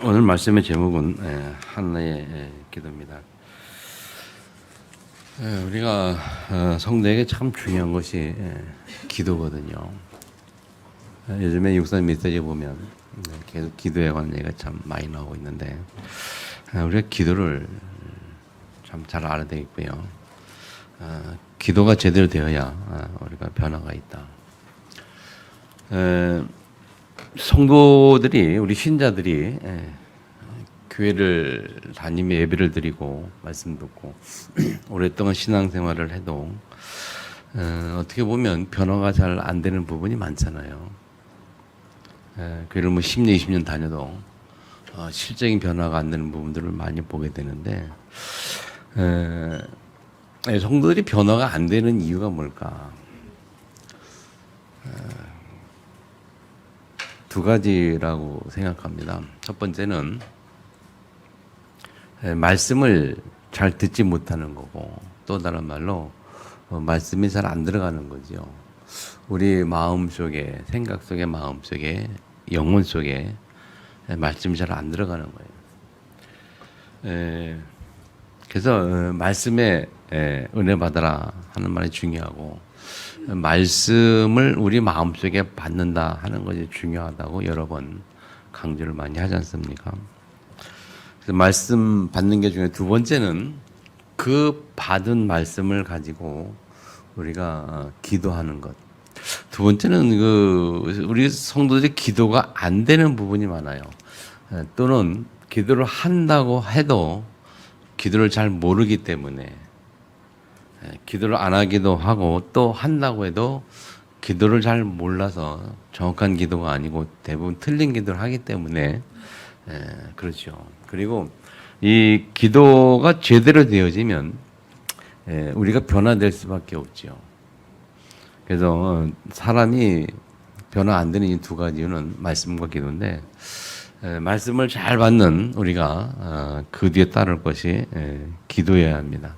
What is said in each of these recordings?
오늘 말씀의 제목은 한나의 기도입니다. 우리가 성도에게 참 중요한 것이 기도거든요. 요즘에 육선 메시지 보면 계속 기도에 관한 얘기가 참 많이 나오고 있는데 우리가 기도를 참 잘 알아야 되겠고요. 기도가 제대로 되어야 우리가 변화가 있다. 성도들이 우리 신자들이 교회를 다니며 예배를 드리고 말씀 듣고 오랫동안 신앙생활을 해도 어떻게 보면 변화가 잘 안 되는 부분이 많잖아요. 교회를 뭐 10년, 20년 다녀도 실적인 변화가 안 되는 부분들을 많이 보게 되는데 성도들이 변화가 안 되는 이유가 뭘까? 두 가지라고 생각합니다. 첫 번째는 말씀을 잘 듣지 못하는 거고, 또 다른 말로 말씀이 잘 안 들어가는 거죠. 우리 마음 속에, 생각 속에, 마음 속에, 영혼 속에 말씀이 잘 안 들어가는 거예요. 그래서 말씀에 은혜 받아라 하는 말이 중요하고, 말씀을 우리 마음속에 받는다 하는 것이 중요하다고 여러 번 강조를 많이 하지 않습니까? 그래서 말씀 받는 게 중요해요. 두 번째는 그 받은 말씀을 가지고 우리가 기도하는 것. 두 번째는 우리 성도들이 기도가 안 되는 부분이 많아요. 또는 기도를 한다고 해도 기도를 잘 모르기 때문에 기도를 안 하기도 하고 또 한다고 해도 기도를 잘 몰라서 정확한 기도가 아니고 대부분 틀린 기도를 하기 때문에 그렇죠. 그리고 이 기도가 제대로 되어지면 우리가 변화될 수밖에 없죠. 그래서 사람이 변화 안 되는 이 두 가지 이유는 말씀과 기도인데 말씀을 잘 받는 우리가 그 뒤에 따를 것이 기도여야 합니다.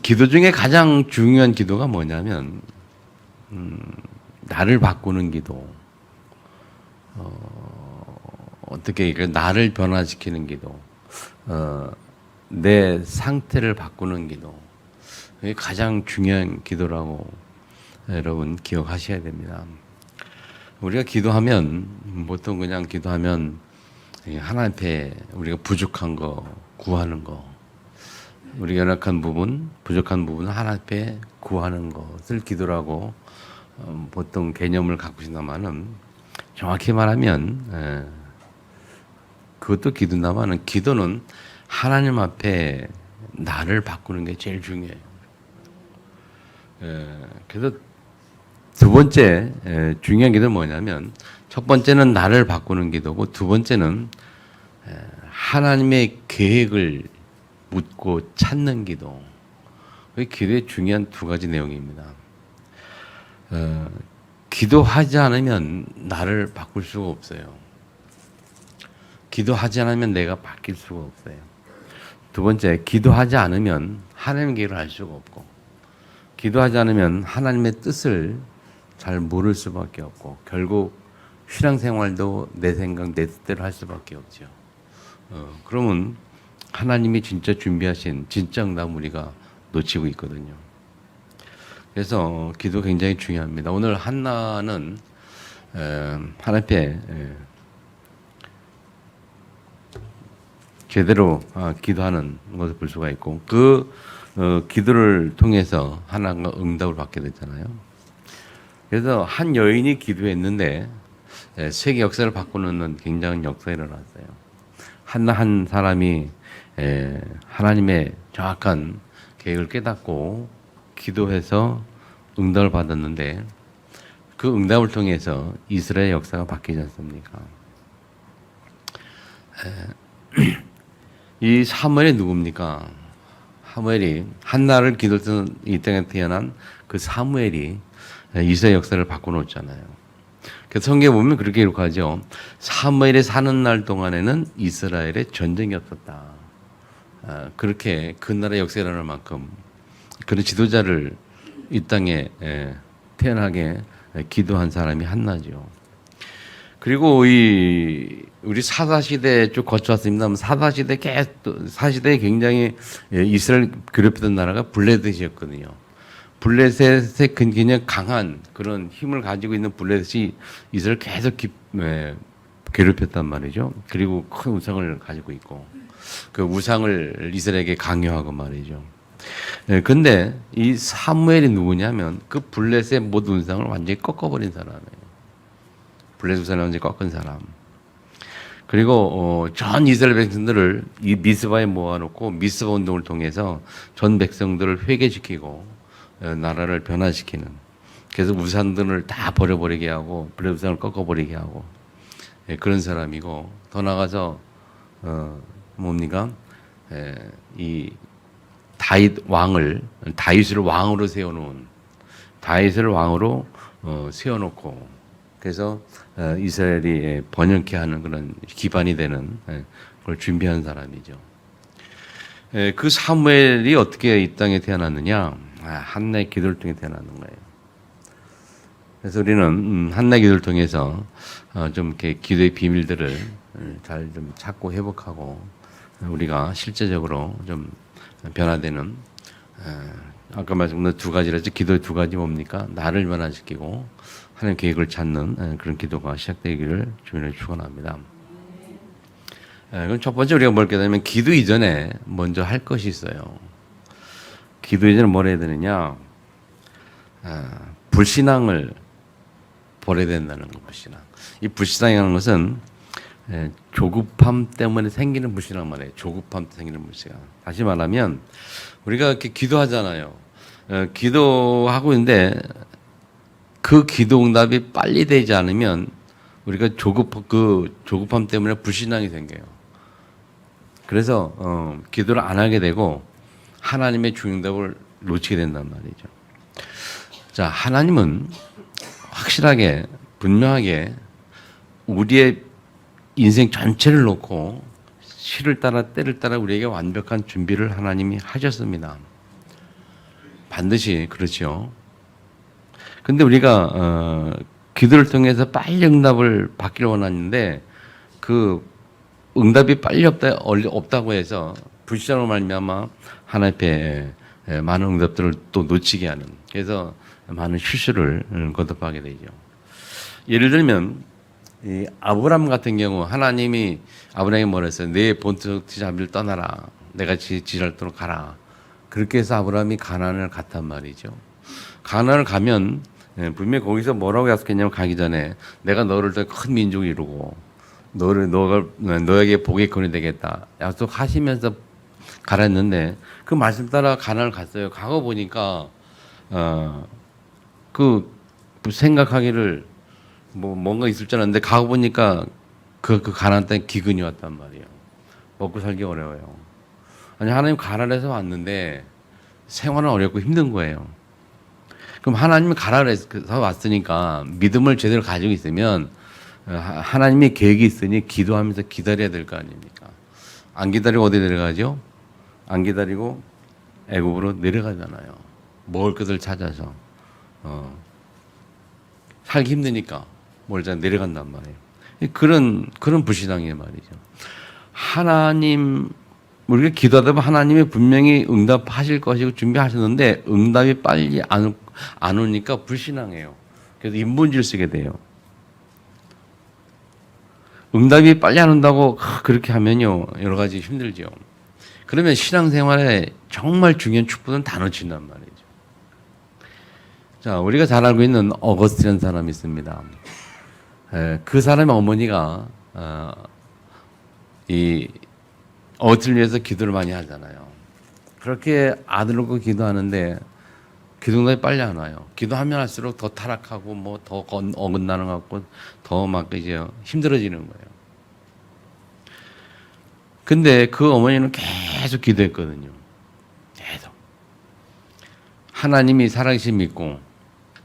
기도 중에 가장 중요한 기도가 뭐냐면 나를 바꾸는 기도, 어떻게 나를 변화시키는 기도, 내 상태를 바꾸는 기도, 이게 가장 중요한 기도라고 여러분 기억하셔야 됩니다. 우리가 기도하면 보통 그냥 기도하면 하나님 앞에 우리가 부족한 거 구하는 거, 우리 연약한 부분, 부족한 부분 하나님 앞에 구하는 것을 기도라고 보통 개념을 갖고 있나마는 정확히 말하면 그것도 기도나마는 기도는 하나님 앞에 나를 바꾸는 게 제일 중요해요. 그래서 두 번째 중요한 기도는 뭐냐면 첫 번째는 나를 바꾸는 기도고 두 번째는 하나님의 계획을 묻고 찾는 기도. 그게 기도의 중요한 두 가지 내용입니다. 기도하지 않으면 나를 바꿀 수가 없어요. 기도하지 않으면 내가 바뀔 수가 없어요. 두 번째, 기도하지 않으면 하나님의 계획을 알 수가 없고, 기도하지 않으면 하나님의 뜻을 잘 모를 수밖에 없고, 결국 신앙생활도 내 생각, 내 뜻대로 할 수밖에 없죠. 그러면 하나님이 진짜 준비하신 진짜 응답 우리가 놓치고 있거든요. 그래서 기도 굉장히 중요합니다. 오늘 한나는 하나님 앞에 제대로 기도하는 것을 볼 수가 있고 그 기도를 통해서 하나님과 응답을 받게 됐잖아요. 그래서 한 여인이 기도했는데 세계 역사를 바꾸는 굉장한 역사가 일어났어요. 한나 한 사람이 하나님의 정확한 계획을 깨닫고 기도해서 응답을 받았는데 그 응답을 통해서 이스라엘 역사가 바뀌지 않습니까? 이 사무엘이 누굽니까? 사무엘이 한나를 기도했던 이 땅에 태어난 그 사무엘이 이스라엘 역사를 바꿔놓았잖아요. 그래서 성경에 보면 그렇게 기록하죠. 사무엘이 사는 날 동안에는 이스라엘에 전쟁이 없었다. 그렇게 그 나라의 역사에 일어날 만큼 그런 지도자를 이 땅에 태어나게 기도한 사람이 한나죠. 그리고 우리 사사 시대 쭉 거쳐왔습니다. 사사 시대 사시대에 굉장히 이스라엘 괴롭히던 나라가 블레셋이었거든요. 블레셋의 그냥 강한 그런 힘을 가지고 있는 블레셋이 이스라엘 계속 괴롭혔단 말이죠. 그리고 큰 우상을 가지고 있고 그 우상을 이스라엘에게 강요하고 말이죠. 근데 이 사무엘이 누구냐면 그 블레셋의 모든 우상을 완전히 꺾어버린 사람이에요. 블레셋 우상을 완전히 꺾은 사람. 그리고 전 이스라엘 백성들을 이 미스바에 모아놓고 미스바 운동을 통해서 전 백성들을 회개시키고 나라를 변화시키는. 그래서 우상들을 다 버려버리게 하고 블레셋 우상을 꺾어버리게 하고 그런 사람이고 더 나가서 뭡니까? 이 다윗을 왕으로 세워놓은 다윗을 왕으로 세워놓고 그래서 이스라엘이 번영케 하는 그런 기반이 되는 그걸 준비한 사람이죠. 그 사무엘이 어떻게 이 땅에 태어났느냐? 한나의 기도를 통해 태어나는 거예요. 그래서 우리는 한나의 기도를 통해서 좀 이렇게 기도의 비밀들을 잘 좀 찾고 회복하고 우리가 실제적으로 좀 변화되는 아까 말씀드린 두 가지라 했죠. 기도의 두 가지 뭡니까? 나를 변화시키고 하나님 계획을 찾는 그런 기도가 시작되기를 주님을 축원합니다. 그럼 첫 번째 우리가 뭘 깨달으면 기도 이전에 먼저 할 것이 있어요. 기도 이전에 뭘 해야 되느냐? 불신앙을 버려야 된다는 거. 불신앙. 이 불신앙이라는 것은 조급함 때문에 생기는 불신앙 말이에요. 조급함 때문에 생기는 불신앙. 다시 말하면 우리가 이렇게 기도하잖아요. 기도하고 있는데 그 기도 응답이 빨리 되지 않으면 우리가 조급함 때문에 불신앙이 생겨요. 그래서 기도를 안 하게 되고 하나님의 중응답을 놓치게 된단 말이죠. 자, 하나님은 확실하게 분명하게 우리의 인생 전체를 놓고 시를 따라 때를 따라 우리에게 완벽한 준비를 하나님이 하셨습니다. 반드시 그렇죠. 근데 우리가 기도를 통해서 빨리 응답을 받기를 원하는데 그 응답이 빨리 없다고 해서 불신앙으로 말미암아 하나님 앞에 많은 응답들을 또 놓치게 하는 그래서 많은 실수를 거듭하게 되죠. 예를 들면 이 아브람 같은 경우 하나님이 아브람에게 뭐라 했어요? 내 본토 자비를 떠나라. 내가 지랄 도록 가라. 그렇게 해서 아브람이 가나안을 갔단 말이죠. 가나안을 가면 분명히 거기서 뭐라고 약속했냐면 가기 전에 내가 너를 더 큰 민족을 이루고 너에게 복의 근원이 되겠다. 약속하시면서 가라 했는데 그 말씀 따라 가나안을 갔어요. 가고 보니까 그 생각하기를 뭔가 있을 줄 알았는데 가고 보니까 그 가나안 땅에 기근이 왔단 말이에요. 먹고 살기 어려워요. 아니 하나님 가나안에서 왔는데 생활은 어렵고 힘든 거예요. 그럼 하나님이 가나안에서 왔으니까 믿음을 제대로 가지고 있으면 하나님의 계획이 있으니 기도하면서 기다려야 될 거 아닙니까? 안 기다리고 어디 내려가죠? 안 기다리고 애굽으로 내려가잖아요. 먹을 것을 찾아서 살기 힘드니까 내려간단 말이에요. 그런 불신앙이에요 말이죠. 하나님 우리가 기도하다 보면 하나님이 분명히 응답하실 것이고 준비하셨는데 응답이 빨리 안 오니까 불신앙해요. 그래서 인본주의를 쓰게 돼요. 응답이 빨리 안 온다고 그렇게 하면요 여러 가지 힘들죠. 그러면 신앙생활에 정말 중요한 축복은 다 놓친단 말이죠. 자, 우리가 잘 알고 있는 어거스틴이라는 사람이 있습니다. 그 사람의 어머니가 이 어거스틴을 위해서 기도를 많이 하잖아요. 그렇게 아들을 놓고 기도하는데 기도응답이 빨리 안 와요. 기도하면 할수록 더 타락하고 더 어긋나는 것 같고 더 막 이제 힘들어지는 거예요. 근데 그 어머니는 계속 기도했거든요. 계속. 하나님이 살아계신 믿고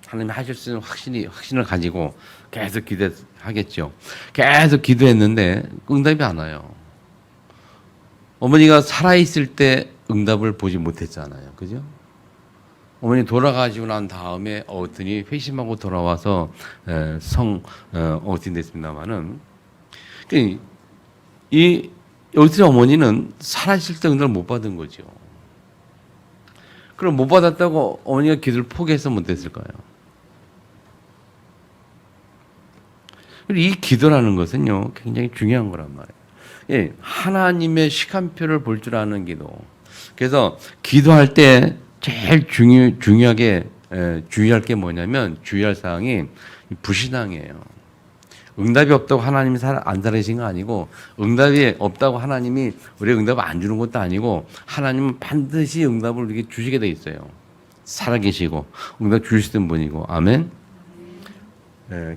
하나님이 하실 수 있는 확신을 가지고 계속 기도하겠죠. 계속 기도했는데 응답이 안 와요. 어머니가 살아있을 때 응답을 보지 못했잖아요. 그죠? 어머니 돌아가시고 난 다음에 어떠니 회심하고 돌아와서 어떻게 됐습니다마는 이 여기서 어머니는 살아있을 때 응답을 못 받은 거죠. 그럼 못 받았다고 어머니가 기도를 포기해서 못 됐을까요? 이 기도라는 것은요 굉장히 중요한 거란 말이에요. 예, 하나님의 시간표를 볼 줄 아는 기도. 그래서 기도할 때 제일 중요하게 주의할 게 뭐냐면 주의할 사항이 불신앙이에요. 응답이 없다고 하나님이 안 살아계신 거 아니고 응답이 없다고 하나님이 우리가 응답을 안 주는 것도 아니고 하나님은 반드시 응답을 우리에게 주시게 돼 있어요. 살아계시고 응답 주시던 분이고 아멘.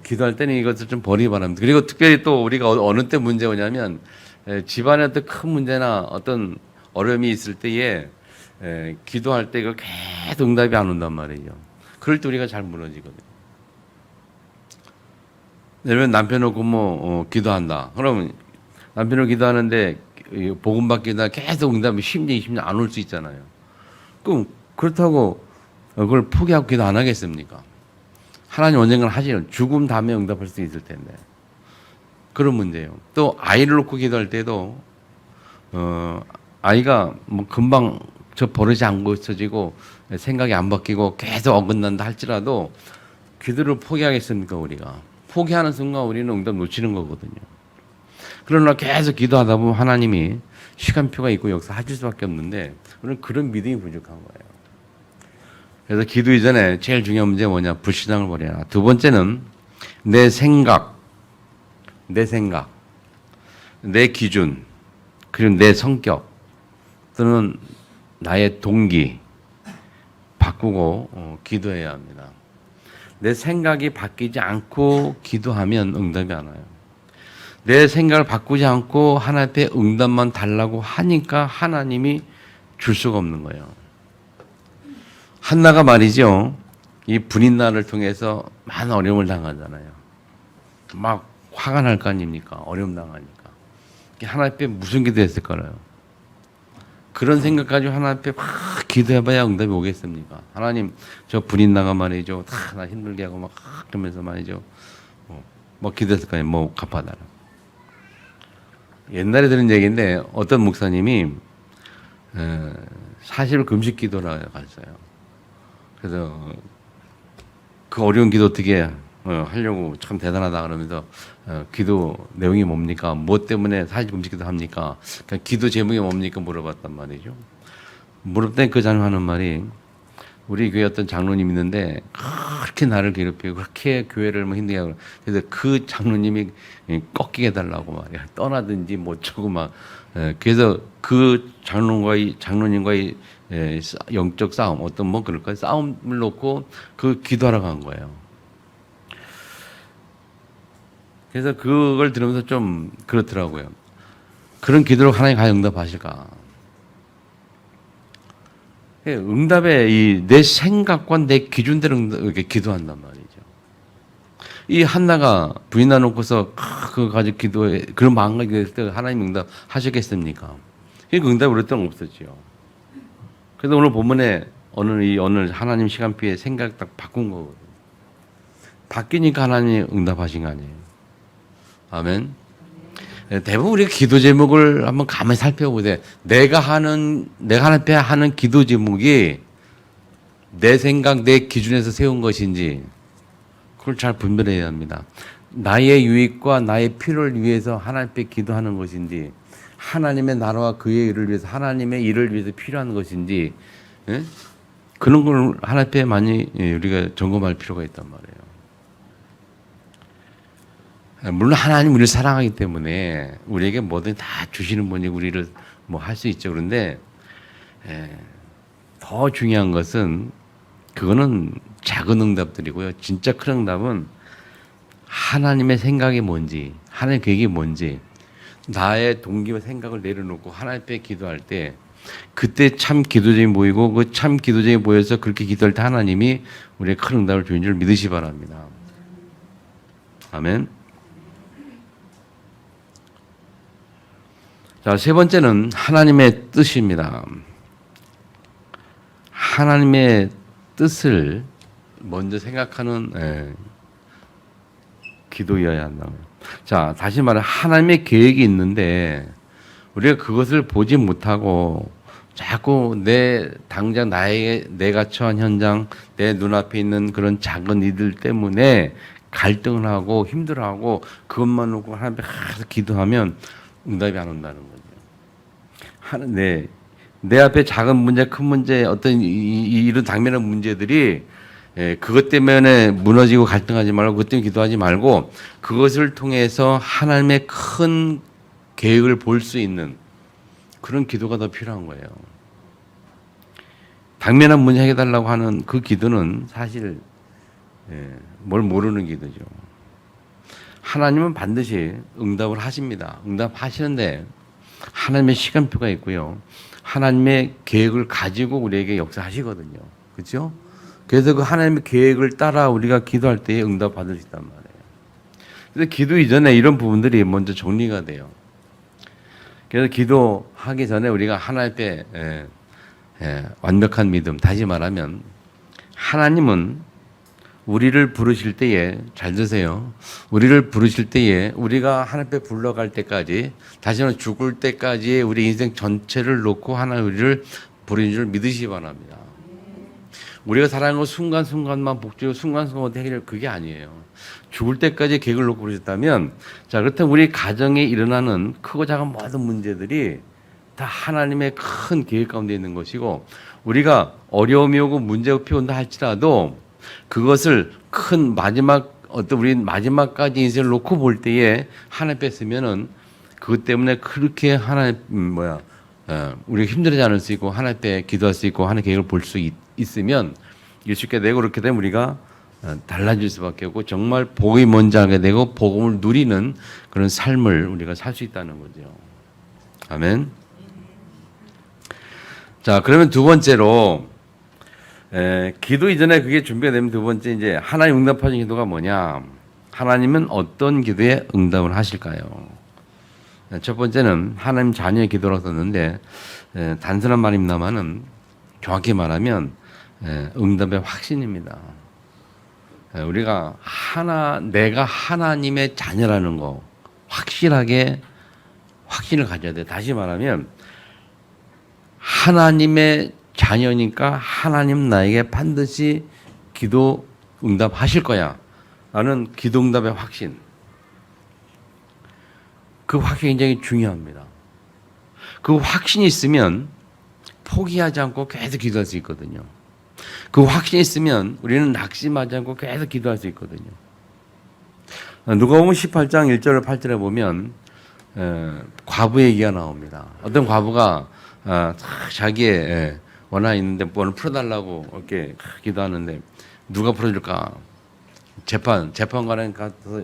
기도할 때는 이것을 좀 버리기 바랍니다. 그리고 특별히 또 우리가 어느 때 문제 오냐면 집안에 어떤 큰 문제나 어떤 어려움이 있을 때에 기도할 때 이거 계속 응답이 안 온단 말이에요. 그럴 때 우리가 잘 무너지거든요. 예를 들면 남편 놓고 기도한다. 그러면 남편을 기도하는데 복음 받기다 계속 응답이 10년, 20년 안 올 수 있잖아요. 그럼 그렇다고 그걸 포기하고 기도 안 하겠습니까? 하나님 언젠가는 하시는 죽음 다음에 응답할 수 있을 텐데 그런 문제예요. 또 아이를 놓고 기도할 때도 아이가 뭐 금방 저 버릇이 안 고쳐지고 생각이 안 바뀌고 계속 어긋난다 할지라도 기도를 포기하겠습니까 우리가? 포기하는 순간 우리는 응답 놓치는 거거든요. 그러나 계속 기도하다 보면 하나님이 시간표가 있고 역사하실 수밖에 없는데 우리는 그런 믿음이 부족한 거예요. 그래서 기도 이전에 제일 중요한 문제가 뭐냐? 불신앙을 버려라. 두 번째는 내 생각, 내 기준, 그리고 내 성격 또는 나의 동기 바꾸고 기도해야 합니다. 내 생각이 바뀌지 않고 기도하면 응답이 안 와요. 내 생각을 바꾸지 않고 하나님 앞에 응답만 달라고 하니까 하나님이 줄 수가 없는 거예요. 한나가 말이죠. 이 분인날을 통해서 많은 어려움을 당하잖아요. 막 화가 날 거 아닙니까? 어려움 당하니까. 하나님 앞에 무슨 기도했을까요? 그런 생각 가지고 하나님 앞에 막 기도해봐야 응답이 오겠습니까? 하나님 저 분인나가 말이죠. 다 나 힘들게 하고 막 그러면서 말이죠. 뭐 기도했을까요? 뭐 갚아달라. 옛날에 들은 얘기인데 어떤 목사님이 40일 금식 기도를 갔어요. 그래서 그 어려운 기도 어떻게 하려고 참 대단하다 그러면서 기도 내용이 뭡니까? 뭐 때문에 40일 금식 기도 합니까? 그러니까 기도 제목이 뭡니까? 물어봤단 말이죠. 물어봤더니 그 장로 하는 말이 우리 교회 어떤 장로님 있는데 그렇게 나를 괴롭히고 그렇게 교회를 뭐 힘들게 하고 그래서 그 장로님이 꺾이게 해달라고 말이야. 떠나든지 뭐 어쩌고 막 그래서 그 장로님과의 영적 싸움 어떤 뭐 그럴까요? 싸움을 놓고 그 기도하러 간 거예요. 그래서 그걸 들으면서 좀 그렇더라고요. 그런 기도로 하나님 과연 응답하실까? 응답에 내 생각과 내 기준대로 이렇게 기도한단 말이죠. 이 한나가 부인나 놓고서 그거 가지고 기도해 그런 마음가짐이 됐을 때 하나님 응답 하시겠습니까? 그 응답이 오랫동안 없었죠. 그래서 오늘 본문에 오늘 하나님 시간표에 생각 딱 바꾼 거거든요. 바뀌니까 하나님 응답하신 거 아니에요. 아멘. 대부분 우리가 기도 제목을 한번 가만히 살펴보되 내가 하나님 앞에 하는 기도 제목이 내 생각, 내 기준에서 세운 것인지 그걸 잘 분별해야 합니다. 나의 유익과 나의 필요를 위해서 하나님 앞에 기도하는 것인지 하나님의 나라와 그의 일을 위해서 하나님의 일을 위해서 필요한 것인지 그런 걸 하나님 앞에 많이 우리가 점검할 필요가 있단 말이에요. 물론 하나님 우리를 사랑하기 때문에 우리에게 뭐든 다 주시는 분이 우리를 뭐 할 수 있죠. 그런데 더 중요한 것은 그거는 작은 응답들이고요. 진짜 큰 응답은 하나님의 생각이 뭔지, 하나님의 계획이 뭔지, 나의 동기와 생각을 내려놓고 하나님 앞에 기도할 때 그때 참 기도쟁이 보이고 그 참 기도쟁이 보여서 그렇게 기도할 때 하나님이 우리의 큰 응답을 주는 줄 믿으시 바랍니다. 아멘. 자, 세 번째는 하나님의 뜻입니다. 하나님의 뜻을 먼저 생각하는 기도여야 한다. 자, 다시 말해 하나님의 계획이 있는데 우리가 그것을 보지 못하고 자꾸 당장 내가 처한 현장, 내 눈앞에 있는 그런 작은 이들 때문에 갈등을 하고 힘들어하고 그것만 놓고 하나님 앞에 계속 기도하면 응답이 안 온다는 거죠. 내 앞에 작은 문제, 큰 문제, 어떤 이런 당면한 문제들이 그것 때문에 무너지고 갈등하지 말고 그것 때문에 기도하지 말고 그것을 통해서 하나님의 큰 계획을 볼 수 있는 그런 기도가 더 필요한 거예요. 당면한 문제 해결해달라고 하는 그 기도는 사실 뭘 모르는 기도죠. 하나님은 반드시 응답을 하십니다. 응답하시는데 하나님의 시간표가 있고요. 하나님의 계획을 가지고 우리에게 역사하시거든요. 그렇죠? 그래서 그 하나님의 계획을 따라 우리가 기도할 때 응답 받을 수 있단 말이에요. 그래서 기도 이전에 이런 부분들이 먼저 정리가 돼요. 그래서 기도하기 전에 우리가 하나님 앞에 완벽한 믿음, 다시 말하면 하나님은 우리를 부르실 때에, 잘 드세요. 우리를 부르실 때에 우리가 하나님 앞에 불러갈 때까지, 다시 말해 죽을 때까지의 우리 인생 전체를 놓고 하나님 우리를 부르는 줄 믿으시기 바랍니다. 우리가 살아가는 건 순간순간만 복주고 순간순간 해결, 그게 아니에요. 죽을 때까지 계획을 놓고 부르셨다면, 자, 그렇다면 우리 가정에 일어나는 크고 작은 모든 문제들이 다 하나님의 큰 계획 가운데 있는 것이고, 우리가 어려움이 오고 문제가 피어온다 할지라도 그것을 큰 우리 마지막까지 인생을 놓고 볼 때에 하나님 앞에 쓰면은 그것 때문에 그렇게 우리가 힘들지 않을 수 있고 하나님 앞에 기도할 수 있고 하나님의 계획을 볼 수 있으면 쉽게 되고, 그렇게 되면 우리가 달라질 수밖에 없고 정말 복이 뭔지 알게 되고 복음을 누리는 그런 삶을 우리가 살 수 있다는 거죠. 아멘. 자, 그러면 두 번째로 기도 이전에 그게 준비가 되면 두 번째 이제 하나님 응답하신 기도가 뭐냐? 하나님은 어떤 기도에 응답을 하실까요? 첫 번째는 하나님 자녀의 기도라고 썼는데 단순한 말입니다만은 정확히 말하면 응답의 확신입니다. 우리가 내가 하나님의 자녀라는 거 확실하게 확신을 가져야 돼. 다시 말하면 하나님의 자녀니까 하나님 나에게 반드시 기도 응답하실 거야 라는 기도 응답의 확신, 그 확신이 굉장히 중요합니다. 그 확신이 있으면 포기하지 않고 계속 기도할 수 있거든요. 그 확신이 있으면 우리는 낙심하지 않고 계속 기도할 수 있거든요. 누가복음 18장 1절을 8절에 보면 과부의 얘기가 나옵니다. 어떤 과부가 자기의 원한이 있는데 뭐를 풀어달라고 이렇게 기도하는데 누가 풀어줄까? 재판관에 가서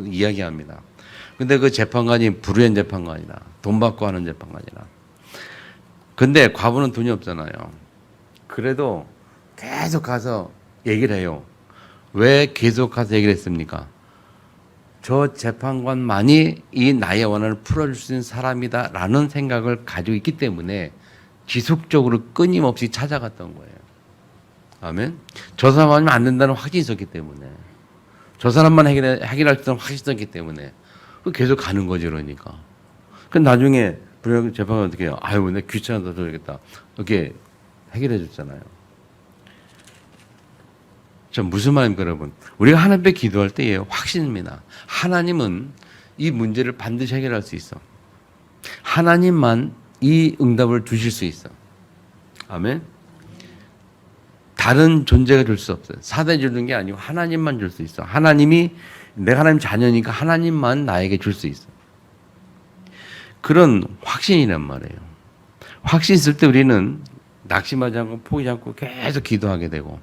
이야기합니다. 근데 그 재판관이 불의한 재판관이다. 돈 받고 하는 재판관이다. 근데 과부는 돈이 없잖아요. 그래도 계속 가서 얘기를 해요. 왜 계속 가서 얘기를 했습니까? 저 재판관만이 이 나의 원한을 풀어줄 수 있는 사람이다라는 생각을 가지고 있기 때문에 지속적으로 끊임없이 찾아갔던 거예요. 아멘. 저 사람 아니면 안 된다는 확신이 있었기 때문에, 저 사람만 해결할 수 있는 확신이 있었기 때문에 계속 가는 거죠. 그러니까. 그 나중에 불의한 재판관 어떻게 해요? 아유, 내 귀찮아서 저러겠다. 이렇게 해결해 줬잖아요. 자, 무슨 말입니까, 여러분? 우리가 하나님 앞에 기도할 때에 확신입니다. 하나님은 이 문제를 반드시 해결할 수 있어. 하나님만 이 응답을 주실 수 있어. 아멘. 다른 존재가 줄 수 없어요. 사단이 주는 게 아니고 하나님만 줄 수 있어. 내가 하나님 자녀니까 하나님만 나에게 줄 수 있어. 그런 확신이란 말이에요. 확신 있을 때 우리는 낙심하지 않고 포기하지 않고 계속 기도하게 되고,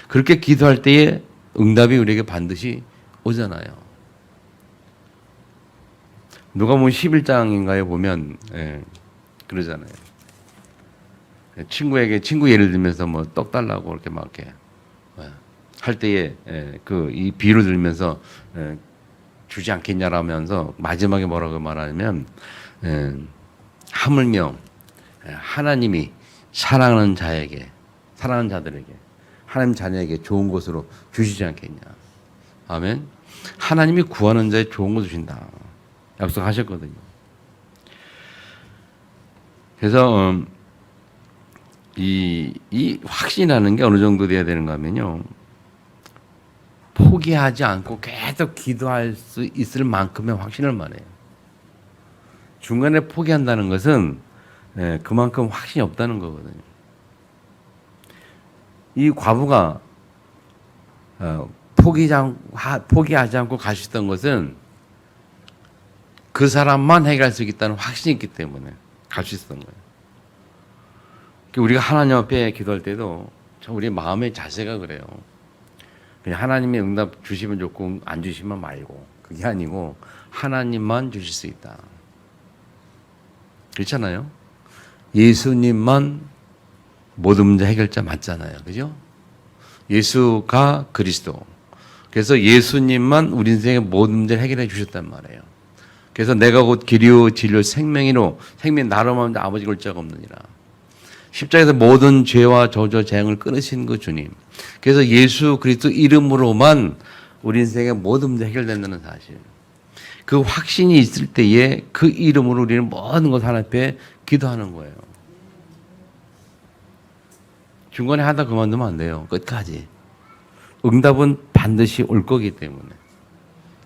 그렇게 기도할 때에 응답이 우리에게 반드시 오잖아요. 누가복음 11장인가에 보면 그러잖아요. 친구 예를 들면서 뭐 떡 달라고 이렇게 막 이렇게 할 때에 이 비유를 들면서 주지 않겠냐라면서 마지막에 뭐라고 말하냐면 하물며 하나님이 사랑하는 자들에게 하나님 자녀에게 좋은 것으로 주시지 않겠냐. 아멘. 하나님이 구하는 자에 좋은 거 주신다. 약속하셨거든요. 그래서 이 확신이라는 게 어느 정도 돼야 되는가 하면요. 포기하지 않고 계속 기도할 수 있을 만큼의 확신을 말해요. 중간에 포기한다는 것은 그만큼 확신이 없다는 거거든요. 이 과부가 포기하지 않고 갈 수 있던 것은 그 사람만 해결할 수 있다는 확신이 있기 때문에 갈 수 있었던 거예요. 우리가 하나님 앞에 기도할 때도 우리 마음의 자세가 그래요. 그냥 하나님의 응답 주시면 좋고 안 주시면 말고, 그게 아니고 하나님만 주실 수 있다. 그렇잖아요. 예수님만 모든 문제 해결자 맞잖아요. 그죠? 예수가 그리스도. 그래서 예수님만 우리 인생의 모든 문제를 해결해 주셨단 말이에요. 그래서 내가 곧 길이요 진리요 생명이로 생명 나로 하면 아버지 볼 자가 없느니라. 십자가에서 모든 죄와 저주 재앙을 끊으신 그 주님. 그래서 예수 그리스도 이름으로만 우리 인생의 모든 문제 해결된다는 사실. 그 확신이 있을 때에 그 이름으로 우리는 모든 것 하나님 앞에 기도하는 거예요. 중간에 하다 그만두면 안 돼요. 끝까지. 응답은 반드시 올 거기 때문에.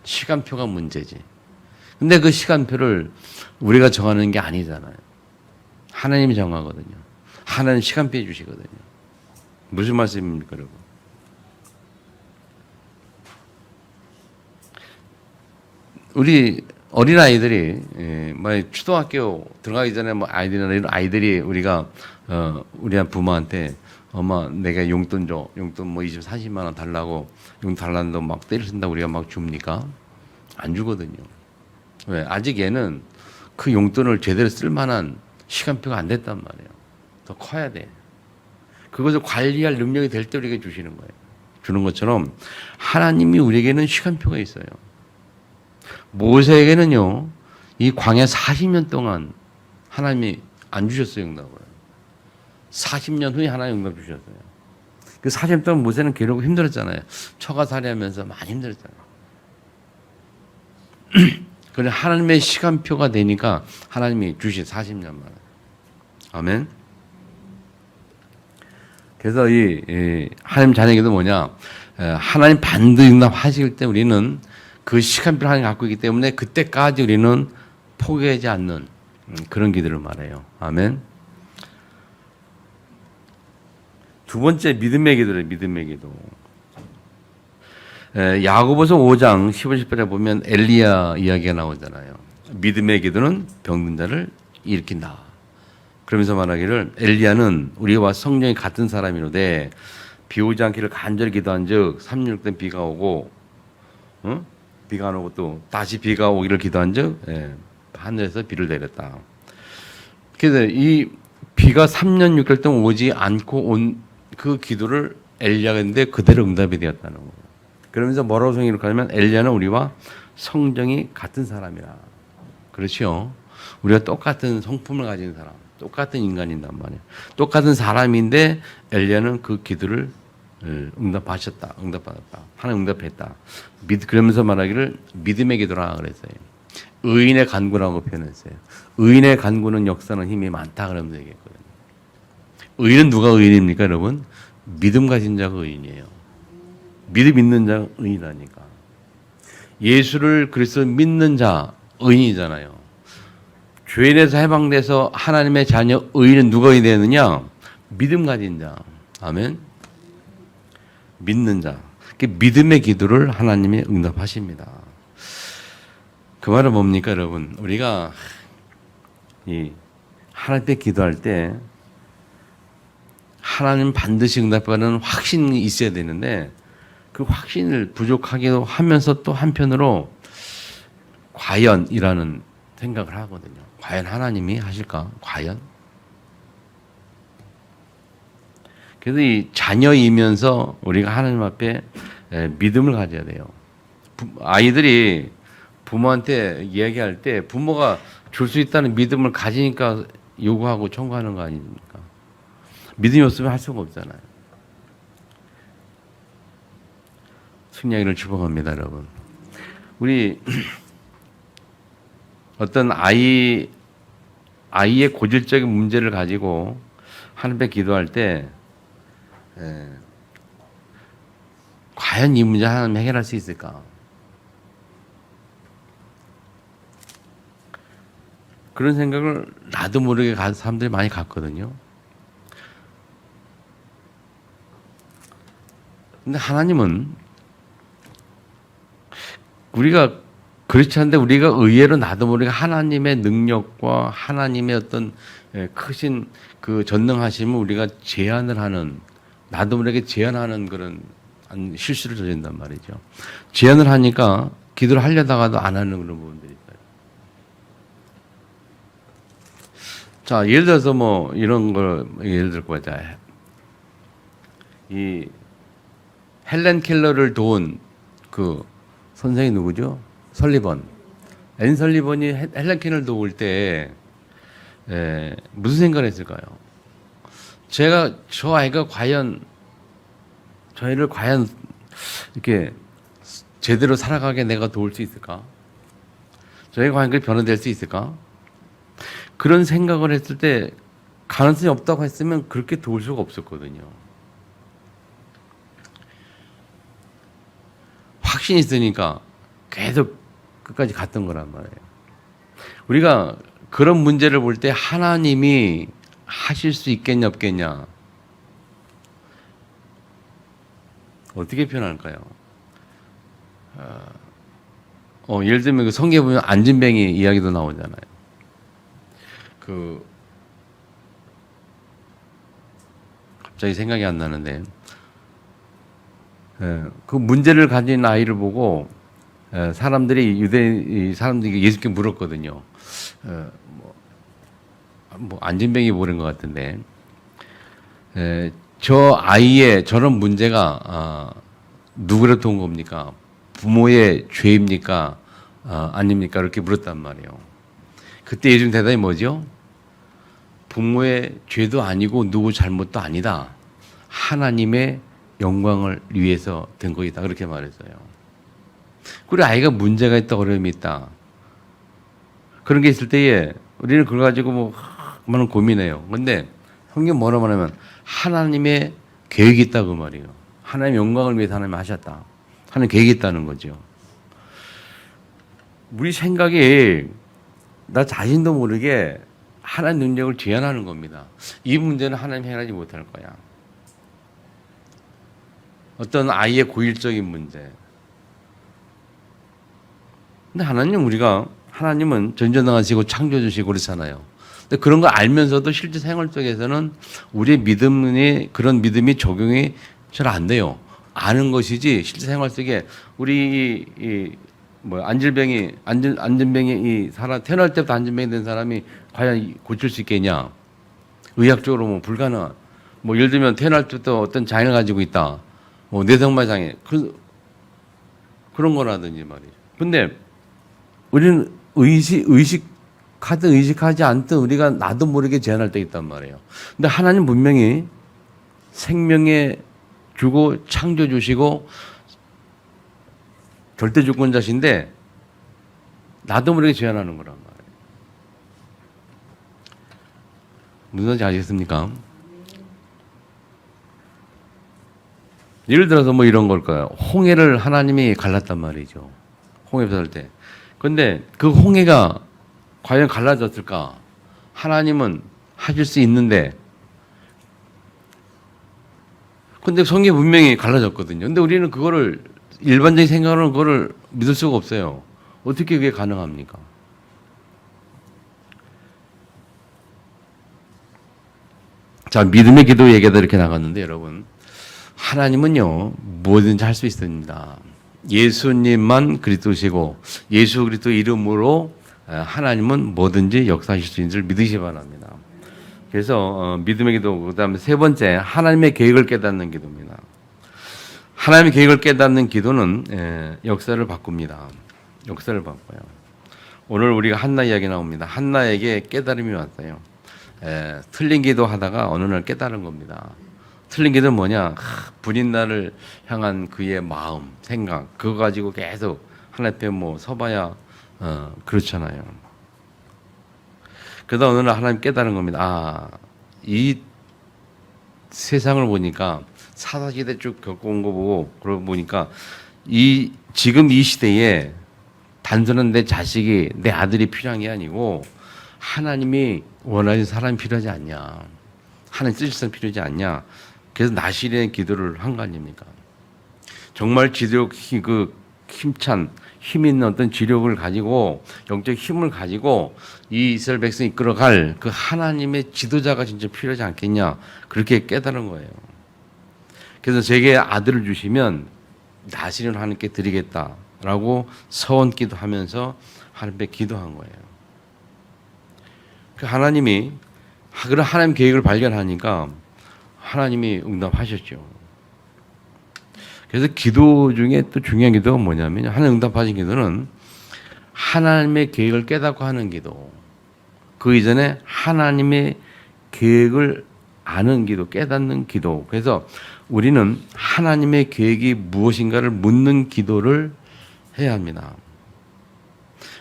시간표가 문제지. 근데 그 시간표를 우리가 정하는 게 아니잖아요. 하나님이 정하거든요. 하나님 시간표 해주시거든요. 무슨 말씀입니까, 여러분? 우리 어린아이들이, 초등학교 들어가기 전에 이런 아이들이 우리가, 우리 부모한테 엄마, 내가 용돈 줘. 용돈 20, 30만 원 달라고, 용돈 달라는데 막 때리신다고 우리가 막 줍니까? 안 주거든요. 왜? 아직 얘는 그 용돈을 제대로 쓸 만한 시간표가 안 됐단 말이에요. 더 커야 돼. 그것을 관리할 능력이 될 때 우리에게 주시는 거예요. 주는 것처럼 하나님이 우리에게는 시간표가 있어요. 모세에게는요, 이 광야 40년 동안 하나님이 안 주셨어요, 응답을. 40년 후에 하나님 응답 주셨어요. 그 40년 동안 모세는 괴롭고 힘들었잖아요. 처가살이하면서 많이 힘들었잖아요. 그런데 하나님의 시간표가 되니까 하나님이 주신 40년 만에. 아멘. 그래서 이 하나님 자녀에게도 뭐냐, 하나님 반드시 응답하실 때 우리는 그 시간표를 하나님 갖고 있기 때문에 그때까지 우리는 포기하지 않는 그런 기도를 말해요. 아멘. 두 번째 믿음의 기도를 믿음의 기도. 야고보서 5장 15, 18에 보면 엘리야 이야기가 나오잖아요. 믿음의 기도는 병든 자를 일으킨다. 그러면서 말하기를 엘리야는 우리와 성령이 같은 사람이로되 비 오지 않기를 간절히 기도한 즉 36된 비가 오고 비가 안 오고 또 다시 비가 오기를 기도한 즉 하늘에서 비를 내렸다. 그래서 이 비가 3년 6개월 동안 오지 않고 온 그 기도를 엘리야가 했는데 그대로 응답이 되었다는 거예요. 그러면서 뭐라고 성경을 엘리야는 우리와 성정이 같은 사람이라. 그렇죠. 우리가 똑같은 성품을 가진 사람, 똑같은 인간인단 말이에요. 똑같은 사람인데 엘리야는 그 기도를 응답하셨다. 응답받았다. 하나님 응답했다. 그러면서 말하기를 믿음의 기도라 그랬어요. 의인의 간구라고 표현했어요. 의인의 간구는 역사는 힘이 많다 그러면서 얘기했거든요. 의인은 누가 의인입니까, 여러분? 믿음 가진 자가 의인이에요. 믿음 있는 자가 의인이라니까. 예수를 그리스도 믿는 자 의인이잖아요. 죄인에서 해방돼서 하나님의 자녀 의인은 누가 의인이 되느냐? 믿음 가진 자. 아멘. 믿는 자. 믿음의 기도를 하나님이 응답하십니다. 그 말은 뭡니까, 여러분? 우리가 이 하나님께 기도할 때 하나님 반드시 응답하는 확신이 있어야 되는데 그 확신을 부족하게 하면서 또 한편으로 과연이라는 생각을 하거든요. 과연 하나님이 하실까? 과연? 그래서 이 자녀이면서 우리가 하나님 앞에 믿음을 가져야 돼요. 아이들이 부모한테 이야기할 때 부모가 줄 수 있다는 믿음을 가지니까 요구하고 청구하는 거 아닙니까? 믿음이 없으면 할 수가 없잖아요. 승리하기를 축복합니다, 여러분. 우리 어떤 아이의 고질적인 문제를 가지고 하나님 앞에 기도할 때 과연 이 문제 하나님 해결할 수 있을까? 그런 생각을 나도 모르게 사람들이 많이 갖거든요. 근데 하나님은 우리가 그렇지 않은데 우리가 의외로 나도 모르게 하나님의 능력과 하나님의 어떤 크신 그 전능하심을 우리가 제한을 하는, 나도 모르게 제한하는 그런 실수를 저지른단 말이죠. 제한을 하니까 기도를 하려다가도 안 하는 그런 부분들이 있어요. 자, 예를 들어서 뭐 이런 걸 예를 들 거자. 이 헬렌 켈러를 도운 그 선생이 누구죠? 설리번. 앤 설리번이 헬렌 켈러를 도울 때 무슨 생각을 했을까요? 저 아이가 과연 저희를 과연 이렇게 제대로 살아가게 내가 도울 수 있을까? 저희가 과연 그 변화될 수 있을까? 그런 생각을 했을 때 가능성이 없다고 했으면 그렇게 도울 수가 없었거든요. 확신이 있으니까 계속 끝까지 갔던 거란 말이에요. 우리가 그런 문제를 볼 때 하나님이 하실 수 있겠냐 없겠냐 어떻게 표현할까요? 예를 들면 그 성경에 보면 안진뱅이 이야기도 나오잖아요. 갑자기 생각이 안 나는데 그 문제를 가진 아이를 보고 유대 사람들이 예수께 물었거든요. 안진뱅이 모른 것 같은데 저 아이의 저런 문제가 누구로부터 온 겁니까? 부모의 죄입니까? 아닙니까? 이렇게 물었단 말이에요. 그때 예수님 대답이 뭐죠? 부모의 죄도 아니고 누구 잘못도 아니다. 하나님의 영광을 위해서 된 것이다. 그렇게 말했어요. 그리고 아이가 문제가 있다, 어려움이 있다. 그런 게 있을 때에 우리는 그걸 가지고 뭐 많은 고민해요. 근데 성경 뭐라 말하면 하나님의 계획이 있다 그 말이에요. 하나님의 영광을 위해서 하나님이 하셨다. 하나님 계획이 있다는 거죠. 우리 생각이 나 자신도 모르게 하나님 능력을 제한하는 겁니다. 이 문제는 하나님 해결하지 못할 거야. 어떤 아이의 고질적인 문제. 근데 하나님은 전전능하시고 창조주시고 그렇잖아요. 근데 그런 걸 알면서도 실제 생활 속에서는 우리의 그런 믿음이 적용이 잘 안 돼요. 아는 것이지 실제 생활 속에 우리 안진뱅이 이 사람 태어날 때부터 안진뱅이 된 사람이 과연 고칠 수 있겠냐? 의학적으로 뭐 불가능한. 뭐 예를 들면 태어날 때부터 어떤 장애를 가지고 있다. 뇌성마 장애 그런 거라든지 말이죠. 근데 우리는 의식하든 의식하지 않든 우리가 나도 모르게 제한할 때 있단 말이에요. 근데 하나님 분명히 생명에 주고 창조 주시고 절대 주권자신데 나도 모르게 제한하는 거란 말이에요. 무슨 말인지 아시겠습니까? 예를 들어서 뭐 이런 걸까요? 홍해를 하나님이 갈랐단 말이죠. 홍해 설 때. 그런데 그 홍해가 과연 갈라졌을까? 하나님은 하실 수 있는데 근데 성경에 분명히 갈라졌거든요. 근데 우리는 그거를 일반적인 생각으로는 그거를 믿을 수가 없어요. 어떻게 그게 가능합니까? 자, 믿음의 기도 얘기가 이렇게 나갔는데 여러분 하나님은요 뭐든지 할 수 있습니다. 예수님만 그리스도시고 예수 그리스도 이름으로 하나님은 뭐든지 역사하실 수 있는 줄 믿으시기 바랍니다. 그래서 믿음의 기도 그다음에 세 번째 하나님의 계획을 깨닫는 기도입니다. 하나님의 계획을 깨닫는 기도는 역사를 바꿉니다. 역사를 바꿔요. 오늘 우리가 한나 이야기 나옵니다. 한나에게 깨달음이 왔어요. 틀린 기도하다가 어느 날 깨달은 겁니다. 틀린 기도는 뭐냐? 불인 나를 향한 그의 마음, 생각 그거 가지고 계속 하나님 앞에 뭐 서봐야 그렇잖아요. 그러다 어느 날 하나님 깨달은 겁니다. 이 세상을 보니까 사사시대 쭉 겪어온 거 보고 그러고 보니까 지금 이 시대에 단순한 내 자식이 내 아들이 필요한 게 아니고 하나님이 원하는 사람이 필요하지 않냐, 하나님 쓰실 사람 필요하지 않냐. 그래서 나시리의 기도를 한 거 아닙니까? 정말 지도력 그 힘찬 힘 있는 어떤 지력을 가지고 영적 힘을 가지고 이 이스라엘 백성 이끌어갈 그 하나님의 지도자가 진짜 필요하지 않겠냐, 그렇게 깨달은 거예요. 그래서 제게 아들을 주시면 나시린 하나님께 드리겠다라고 서원 기도하면서 하나님께 기도한 거예요. 그 하나님이 그런 하나님 계획을 발견하니까 하나님이 응답하셨죠. 그래서 기도 중에 또 중요한 기도가 뭐냐면, 하나님 응답하신 기도는 하나님의 계획을 깨닫고 하는 기도, 그 이전에 하나님의 계획을 아는 기도, 깨닫는 기도. 그래서 우리는 하나님의 계획이 무엇인가를 묻는 기도를 해야 합니다.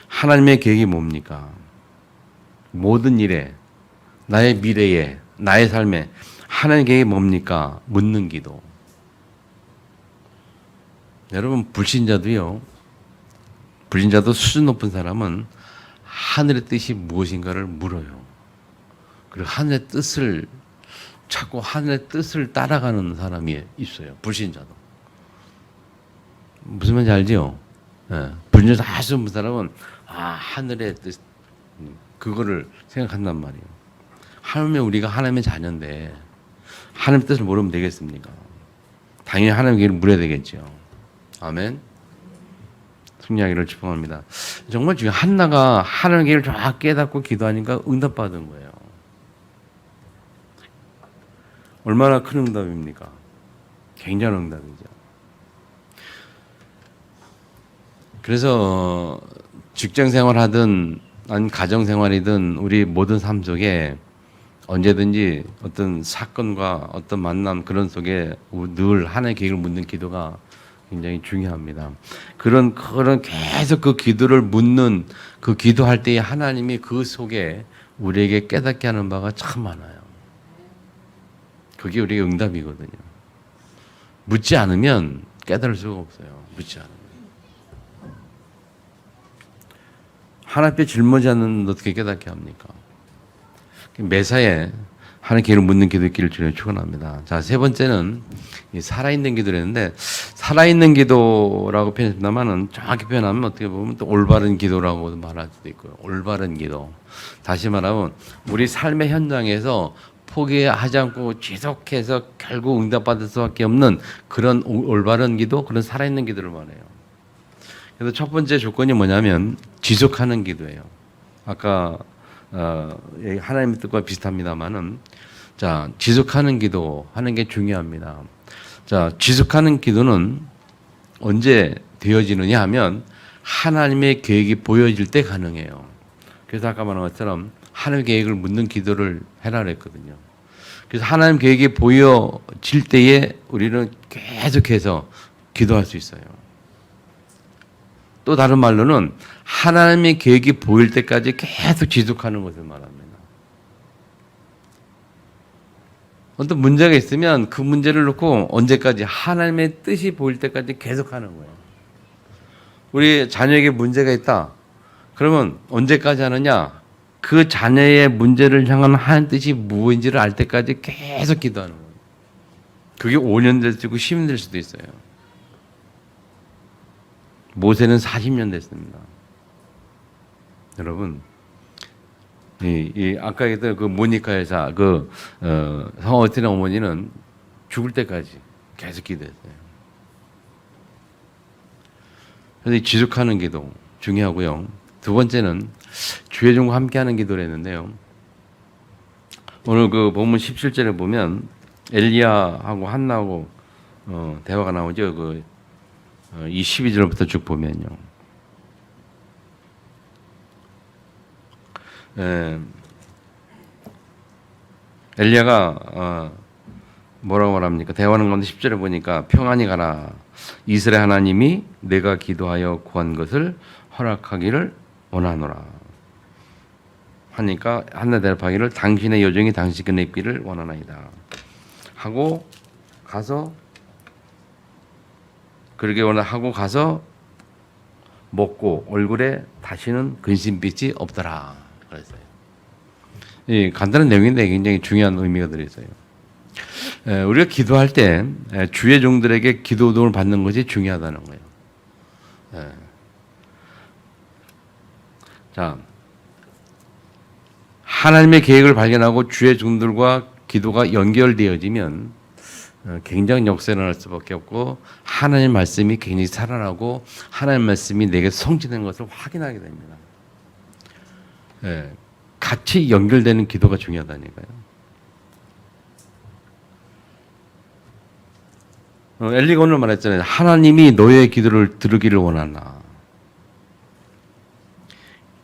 하나님의 계획이 뭡니까? 모든 일에, 나의 미래에, 나의 삶에 하나님의 계획이 뭡니까? 묻는 기도. 여러분, 불신자도 수준 높은 사람은 하늘의 뜻이 무엇인가를 물어요. 그리고 하늘의 뜻을 찾고 하늘의 뜻을 따라가는 사람이 있어요. 불신자도. 무슨 말인지 알죠? 예. 불신자 다 하시는 사람은 하늘의 뜻, 그거를 생각한단 말이에요. 하나님의 우리가 하나님의 자녀인데 하나님의 뜻을 모르면 되겠습니까? 당연히 하나님의 길을 물어야 되겠죠. 아멘. 승리하기를 축복합니다. 정말 중요한 한나가 하나님의 길을 쫙 깨닫고 기도하니까 응답받은 거예요. 얼마나 큰 응답입니까? 굉장한 응답이죠. 그래서 직장 생활하든 아니면 가정 생활이든 우리 모든 삶 속에 언제든지 어떤 사건과 어떤 만남 그런 속에 늘 하나님의 계획을 묻는 기도가 굉장히 중요합니다. 그런 계속 그 기도를 묻는 그 기도할 때에 하나님이 그 속에 우리에게 깨닫게 하는 바가 참 많아요. 그게 우리의 응답이거든요. 묻지 않으면 깨달을 수가 없어요. 묻지 않으면. 하나님 앞에 질문하지 않는 어떻게 깨닫게 합니까? 매사에 하나님 계획을 묻는 기도 있기를 주님 축원합니다. 자, 세 번째는 살아있는 기도라는데, 살아있는 기도라고 표현했습니다만은 정확히 표현하면 어떻게 보면 또 올바른 기도라고 말할 수도 있고요. 올바른 기도. 다시 말하면 우리 삶의 현장에서 포기하지 않고 지속해서 결국 응답받을 수밖에 없는 그런 올바른 기도, 그런 살아있는 기도를 말해요. 그래서 첫 번째 조건이 뭐냐면 지속하는 기도예요. 아까 하나님의 뜻과 비슷합니다만은, 자, 지속하는 기도 하는 게 중요합니다. 자, 지속하는 기도는 언제 되어지느냐 하면 하나님의 계획이 보여질 때 가능해요. 그래서 아까 말한 것처럼 하나님의 계획을 묻는 기도를 해라 그랬거든요. 그래서 하나님 계획이 보여질 때에 우리는 계속해서 기도할 수 있어요. 또 다른 말로는 하나님의 계획이 보일 때까지 계속 지속하는 것을 말합니다. 어떤 문제가 있으면 그 문제를 놓고 언제까지 하나님의 뜻이 보일 때까지 계속하는 거예요. 우리 자녀에게 문제가 있다. 그러면 언제까지 하느냐? 그 자녀의 문제를 향한 하나님 뜻이 무엇인지를 알 때까지 계속 기도하는 거예요. 그게 5년 될 수도 있고 10년 될 수도 있어요. 모세는 40년 됐습니다. 여러분, 아까 얘기했던 그 모니카 여사, 성어스틴 어머니는 죽을 때까지 계속 기도했어요. 그래서 지속하는 기도 중요하고요. 두 번째는 주의 종과 함께하는 기도를 했는데요. 오늘 그 본문 17절에 보면 엘리야하고 한나하고 대화가 나오죠. 이 12절부터 쭉 보면요. 엘리야가 뭐라고 말합니까? 대화하는 가운데 10절에 보니까 평안히 가라. 이스라엘 하나님이 내가 기도하여 구한 것을 허락하기를 원하노라. 하니까 한나 대답하기를 당신의 여종이 당신 끝내기를 원하나이다. 하고 가서 그러게 원하고 가서 먹고 얼굴에 다시는 근심빛이 없더라. 그랬어요. 이 간단한 내용인데 굉장히 중요한 의미가 들어있어요. 우리가 기도할 때 주의 종들에게 기도 도움을 받는 것이 중요하다는 거예요. 자, 하나님의 계획을 발견하고 주의 종들과 기도가 연결되어지면 굉장히 역사가 일어날 수밖에 없고 하나님의 말씀이 굉장히 살아나고 하나님의 말씀이 내게 성취된 것을 확인하게 됩니다. 같이 연결되는 기도가 중요하다니까요. 엘리가 오늘 말했잖아요. 하나님이 너의 기도를 들으기를 원하나.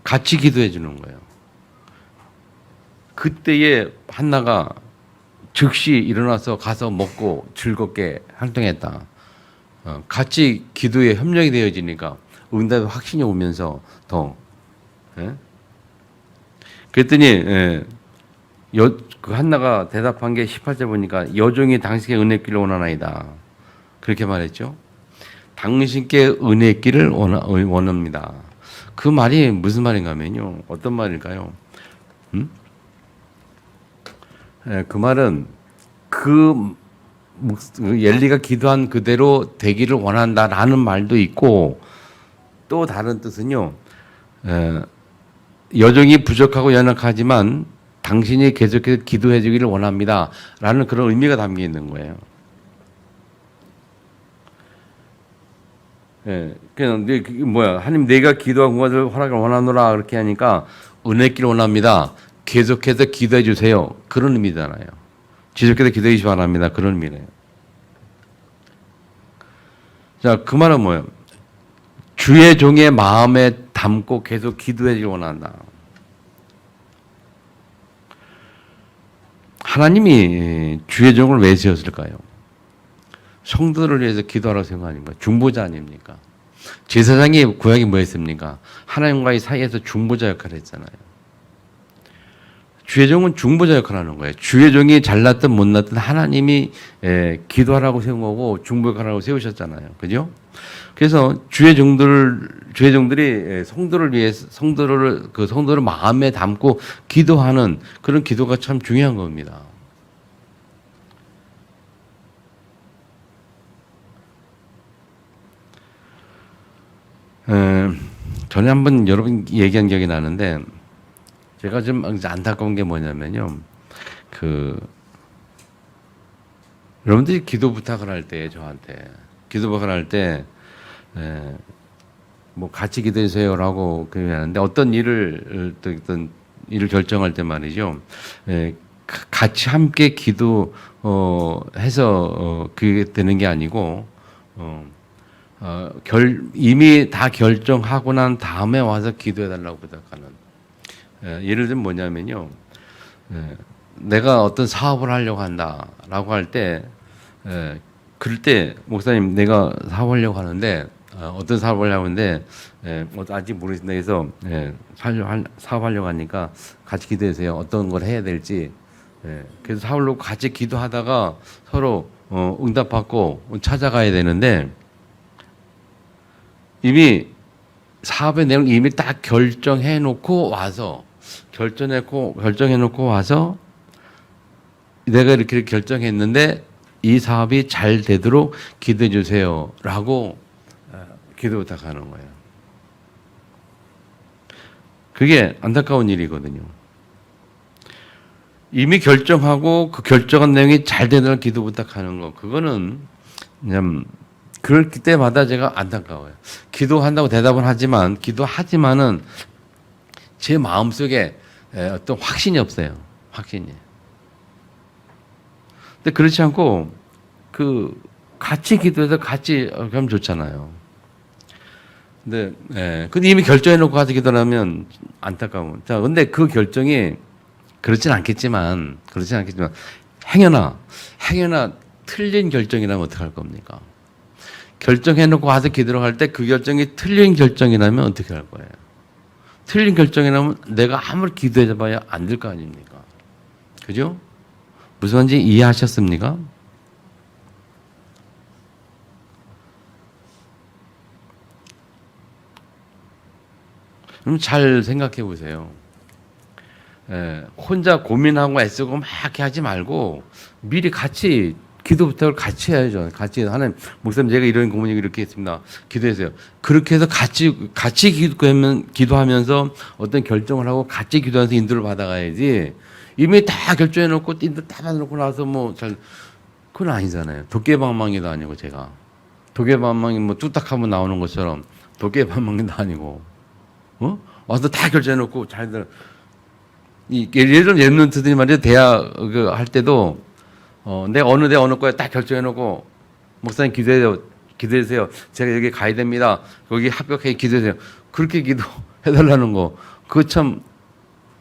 같이 기도해 주는 거예요. 그때에 한나가 즉시 일어나서 가서 먹고 즐겁게 활동했다. 같이 기도에 협력이 되어지니까 응답의 확신이 오면서 더. 그랬더니 그 한나가 대답한 게 18절 보니까 여종이 당신께 은혜길을 원하나이다. 그렇게 말했죠. 당신께 은혜길을 원합니다. 그 말이 무슨 말인가 하면요. 어떤 말일까요? 그 말은 그 엘리가 기도한 그대로 되기를 원한다라는 말도 있고 또 다른 뜻은요. 여종이 부족하고 연약하지만 당신이 계속해서 기도해 주기를 원합니다. 라는 그런 의미가 담겨 있는 거예요. 그냥 뭐야? 하나님 내가 기도한 것을 허락을 원하노라 그렇게 하니까 은혜길 원합니다. 계속해서 기도해 주세요. 그런 의미잖아요. 지속해서 기도해 주시기 바랍니다. 그런 의미네요. 자, 그 말은 뭐예요? 주의 종의 마음에 담고 계속 기도해 주기 원한다. 하나님이 주의 종을 왜 세웠을까요? 성도를 위해서 기도하라고 생각 아닙니까? 중보자 아닙니까? 제사장이 구약이 뭐였습니까? 하나님과의 사이에서 중보자 역할을 했잖아요. 주의 종은 중보자 역할을 하는 거예요. 주의 종이 잘났든 못났든 하나님이 기도하라고 세운 거고 중보 역할을 세우셨잖아요. 그죠? 그래서 주의 종들이 성도를 위해서 성도를 마음에 담고 기도하는 그런 기도가 참 중요한 겁니다. 전에 한번 여러분 얘기한 기억이 나는데 제가 좀 안타까운 게 뭐냐면요. 여러분들이 기도 부탁을 할 때 저한테 기도 부탁을 할 때 뭐 같이 기도해 주세요라고 하는데 어떤 일을 결정할 때 말이죠. 같이 함께 기도 해서 그게 되는 게 아니고 이미 다 결정하고 난 다음에 와서 기도해 달라고 부탁하는. 예를 들면 뭐냐면요. 내가 어떤 사업을 하려고 한다라고 할 때, 그럴 때 목사님 내가 사업하려고 하는데 어떤 사업을 하려고 하는데 아직 모르겠습니다. 그래서 사업하려고 하니까 같이 기도해 주세요. 어떤 걸 해야 될지. 그래서 사업을 같이 기도하다가 서로 응답받고 찾아가야 되는데 이미 사업의 내용 이미 딱 결정해 놓고 와서 내가 이렇게 결정했는데 이 사업이 잘 되도록 기도해 주세요라고 기도 부탁하는 거예요. 그게 안타까운 일이거든요. 이미 결정하고 그 결정한 내용이 잘 되도록 기도 부탁하는 거 그거는 그냥 그럴 때마다 제가 안타까워요. 기도한다고 대답은 하지만 기도하지만은 제 마음속에 어떤 확신이 없어요. 확신이. 근데 그렇지 않고 같이 기도해서 같이 그러면 좋잖아요. 근데 이미 결정해 놓고 가서 기도하면 안타까워. 자, 근데 그 결정이 그렇진 않겠지만 행여나 틀린 결정이라면 어떡할 겁니까? 결정해놓고 와서 기도를 할 때 그 결정이 틀린 결정이라면 어떻게 할 거예요? 틀린 결정이라면 내가 아무리 기도해봐야 안 될 거 아닙니까? 그죠? 무슨 말인지 이해하셨습니까? 그럼 잘 생각해 보세요. 혼자 고민하고 애쓰고 막 이렇게 하지 말고 미리 같이 기도 부탁을 같이 해야죠. 같이 하나님 목사님 제가 이런 고민이 이렇게 했습니다. 기도해주세요. 그렇게 해서 같이 기도하면서 어떤 결정을 하고 같이 기도하면서 인도를 받아가야지. 이미 다 결정해 놓고 인도 다 받아놓고 나서 뭐 잘 그건 아니잖아요. 도깨방망이도 아니고 제가 도깨방망이 뭐 뚝딱하면 나오는 것처럼 도깨방망이도 아니고 와서 다 결정해 놓고 잘들 예를 랩런트들이 말이야 대학 할 때도 내가 어느 과에 딱 결정해 놓고 목사님 기도해주세요. 제가 여기 가야 됩니다. 거기 합격해 기도해주세요. 그렇게 기도해달라는 거 그거 참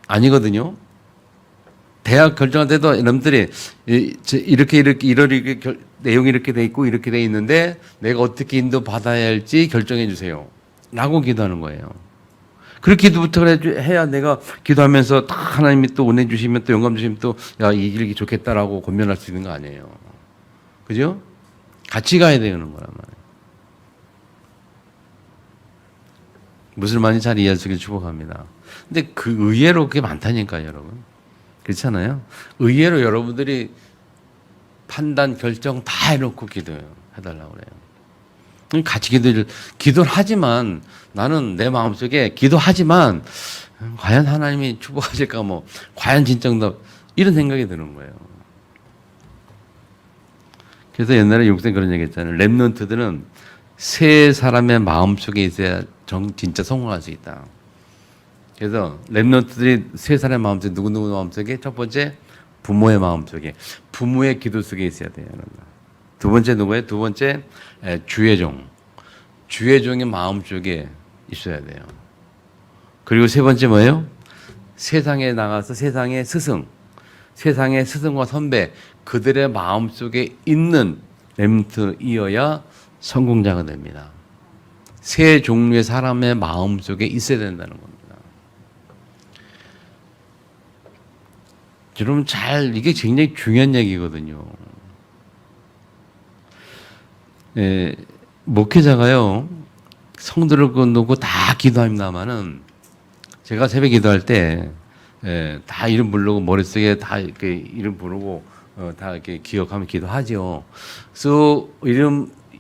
아니거든요. 대학 결정할 때도 여러분들이 이렇게 내용이 이렇게 돼 있고 이렇게 돼 있는데 내가 어떻게 인도 받아야 할지 결정해 주세요. 라고 기도하는 거예요. 그렇게 기도부터 해야 내가 기도하면서 딱 하나님이 또 은혜 주시면 또 영감 주시면 또 야, 이 길이 좋겠다라고 권면할 수 있는 거 아니에요. 그죠? 같이 가야 되는 거란 말이에요. 무슨 말인지 잘 이해할 수 있게 축복합니다. 근데 그 의외로 그게 많다니까요, 여러분. 그렇잖아요? 의외로 여러분들이 판단, 결정 다 해놓고 해달라고 그래요. 같이 기도를 하지만 나는 내 마음속에 기도하지만 과연 하나님이 축복하실까 뭐 과연 진정도 이런 생각이 드는 거예요. 그래서 옛날에 육생 그런 얘기 했잖아요. 랩런트들은 세 사람의 마음속에 있어야 진짜 성공할 수 있다. 그래서 랩런트들이 세 사람의 마음속에 누구누구 마음속에 첫 번째 부모의 마음속에 부모의 기도 속에 있어야 돼요. 두 번째 누구예요? 두 번째 주의 종의 마음속에 있어야 돼요. 그리고 세 번째 뭐예요? 세상에 나가서 세상의 스승과 선배 그들의 마음속에 있는 랩런트이어야 성공자가 됩니다. 세 종류의 사람의 마음속에 있어야 된다는 겁니다. 여러분 이게 굉장히 중요한 얘기거든요. 목회자가요, 성도를 놓고 다 기도합니다만은, 제가 새벽 기도할 때, 다 이름 부르고, 머릿속에 다 이렇게 이름 부르고, 다 이렇게 기억하면 기도하죠. 그래서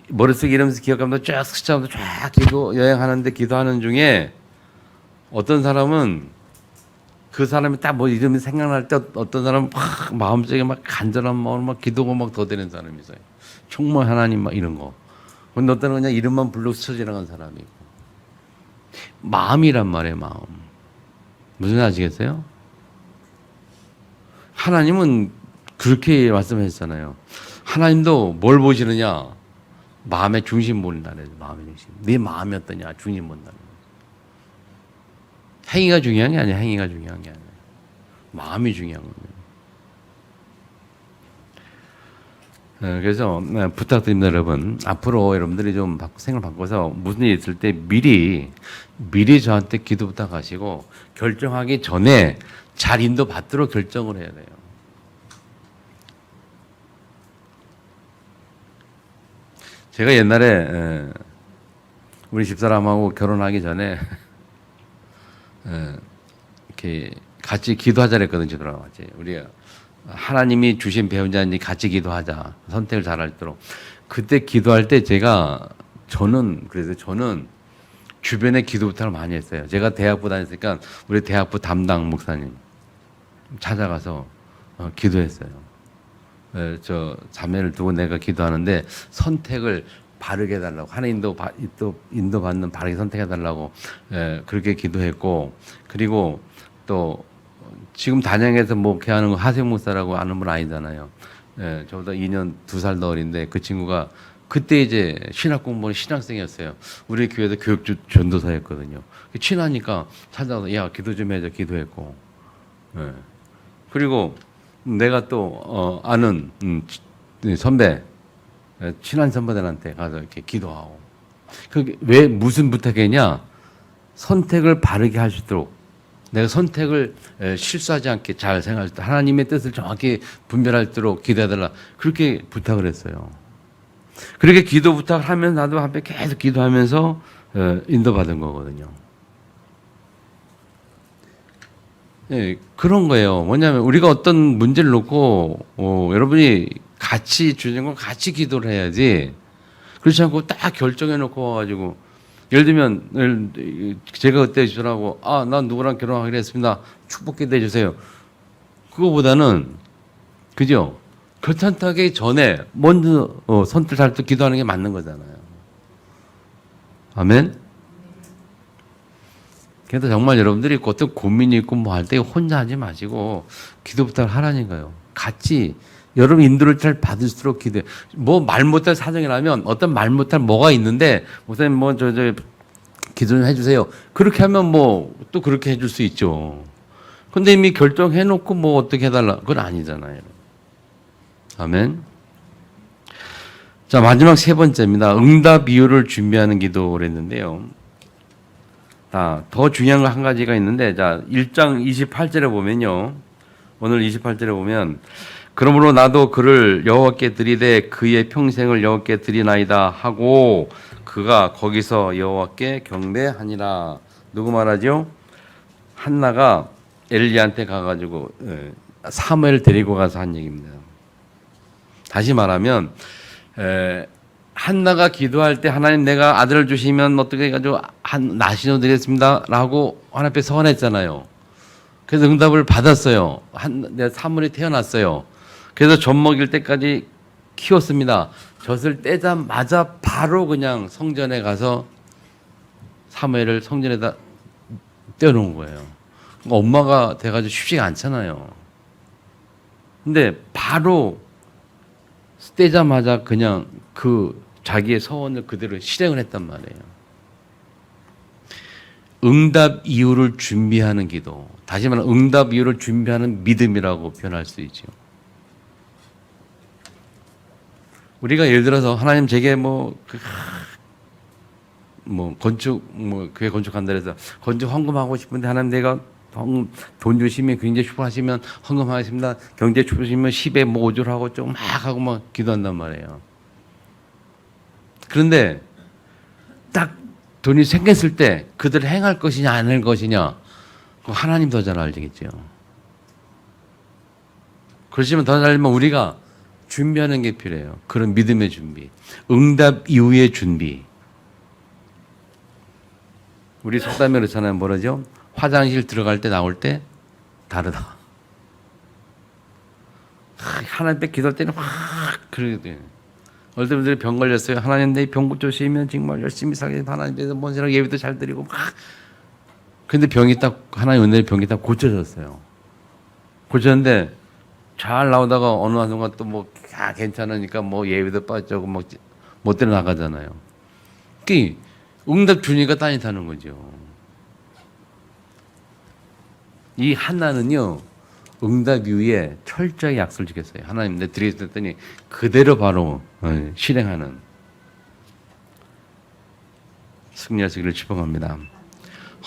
머릿속에 이름 기억하면서 쫙 스쳐가면서 쫙 여행하는데 기도하는 중에 어떤 사람은 그 사람이 딱 뭐 이름이 생각날 때 어떤 사람은 막 마음속에 막 간절한 마음으로 막 기도가 막 더 되는 사람이 있어요. 정말 하나님 막 이런 거. 근데 어떤 그냥 이름만 불러 스쳐 지나간 사람이 있고. 마음이란 말이에요, 마음. 무슨 말 아시겠어요? 하나님은 그렇게 말씀하셨잖아요. 하나님도 뭘 보시느냐? 마음의 중심 본다는 거예요. 마음의 중심. 네 마음이 어떠냐? 중심 본다는 거예요. 행위가 중요한 게 아니야. 행위가 중요한 게 아니야. 마음이 중요한 겁니다. 그래서 부탁드립니다, 여러분. 앞으로 여러분들이 좀 생각을 바꿔서 무슨 일이 있을 때 미리 저한테 기도 부탁하시고 결정하기 전에 잘 인도 받도록 결정을 해야 돼요. 제가 옛날에 우리 집사람하고 결혼하기 전에 이렇게 같이 기도하자 그랬거든요. 저랑 같이. 우리 하나님이 주신 배우자니 같이 기도하자. 선택을 잘 할 수 있도록. 그때 기도할 때 저는 주변에 기도 부탁을 많이 했어요. 제가 대학부 다녔으니까 우리 대학부 담당 목사님 찾아가서 기도했어요. 저 자매를 두고 내가 기도하는데 선택을 바르게 해달라고 하나님도 인도받는 바르게 선택해달라고 그렇게 기도했고 그리고 또 지금 단양에서 목회하는 거 하세용 목사라고 아는 분 아니잖아요. 저보다 2년 2살 더 어린데 그 친구가 그때 이제 신학 공부는 신학생이었어요. 우리 교회에서 교육주 전도사였거든요. 친하니까 찾아와서 야 기도 좀 해줘 기도했고 그리고 내가 또 아는 선배, 친한 선배들한테 가서 이렇게 기도하고. 그게 왜 무슨 부탁이냐? 선택을 바르게 할 수 있도록 내가 선택을 실수하지 않게 잘 생각할 때 하나님의 뜻을 정확히 분별할 수 있도록 기도해달라. 그렇게 부탁을 했어요. 그렇게 기도 부탁을 하면 나도 앞에 계속 기도하면서 인도받은 거거든요. 예, 그런 거예요. 뭐냐면 우리가 어떤 문제를 놓고 여러분이 같이 주는 건 같이 기도를 해야지. 그렇지 않고 딱 결정해 놓고 와가지고 예를 들면 제가 그때 주라고 난 누구랑 결혼하기로 했습니다. 축복 기도해 주세요. 그거보다는 그죠? 결단하기 전에 먼저 선뜻 잘뜻 기도하는 게 맞는 거잖아요. 아멘. 그래서 정말 여러분들이 어떤 고민이 있고 뭐 할 때 혼자 하지 마시고 기도 부탁을 하라니까요. 같이 여러분 인도를 잘 받을수록 기도해. 뭐 말 못할 사정이라면 어떤 말 못할 뭐가 있는데 목사님 뭐 저 기도 좀 해주세요. 그렇게 하면 뭐 또 그렇게 해줄 수 있죠. 근데 이미 결정해놓고 뭐 어떻게 해달라 그건 아니잖아요. 아멘. 자 마지막 세 번째입니다. 응답 이유를 준비하는 기도를 했는데요. 더 중요한 거 한 가지가 있는데, 자, 1장 28절에 보면요. 오늘 28절에 보면, 그러므로 나도 그를 여호와께 드리되 그의 평생을 여호와께 드리나이다 하고 그가 거기서 여호와께 경배하니라. 누구 말하죠? 한나가 엘리야한테 가가지고 사무엘을 데리고 가서 한 얘기입니다. 다시 말하면, 한나가 기도할 때 하나님 내가 아들을 주시면 어떻게 해가지고 나시노 드리겠습니다 라고 하나님 앞에 서원했잖아요. 그래서 응답을 받았어요. 내가 사물이 태어났어요. 그래서 젖 먹일 때까지 키웠습니다. 젖을 떼자마자 바로 그냥 성전에 가서 사무엘을 성전에다 떼어놓은 거예요. 그러니까 엄마가 돼가지고 쉽지가 않잖아요. 근데 바로 떼자마자 그냥 자기의 서원을 그대로 실행을 했단 말이에요. 응답 이유를 준비하는 기도. 다시 말하면 응답 이유를 준비하는 믿음이라고 표현할 수 있죠. 우리가 예를 들어서 하나님 제게 건축 교회 건축한다 해서 건축 헌금하고 싶은데 하나님 내가 돈 주시면 굉장히 축복하시면 헌금하겠습니다. 경제 축복하시면 10에 5조를 하고 좀 막 하고 막 기도한단 말이에요. 그런데 딱 돈이 생겼을 때 그들을 행할 것이냐 안 할 것이냐 하나님 더 잘 알겠죠. 그렇지만 더 잘 알면 우리가 준비하는 게 필요해요. 그런 믿음의 준비, 응답 이후의 준비. 우리 속담에 그렇잖아요. 뭐라죠? 화장실 들어갈 때 나올 때 다르다. 하나님 앞에 기도할 때는 확 그러게 돼요. 어떤 분들이 병 걸렸어요. 하나님 내 병 고쳐주시면 정말 열심히 살겠습니다. 하나님께서 뭔지랑 예배도 잘 드리고 막. 근데 병이 딱 하나님 은혜의 병이 딱 고쳐졌어요. 고쳤는데 잘 나오다가 어느 한 순간 또 괜찮으니까 예배도 빠지고 못 데려 나가잖아요. 그 응답 주니까 따뜻하는 거죠. 이 한나는요 응답 이후에 철저히 약속을 지켰어요. 하나님 내 드리겠다더니 그대로 바로 실행하는 승리하시기를 축복합니다.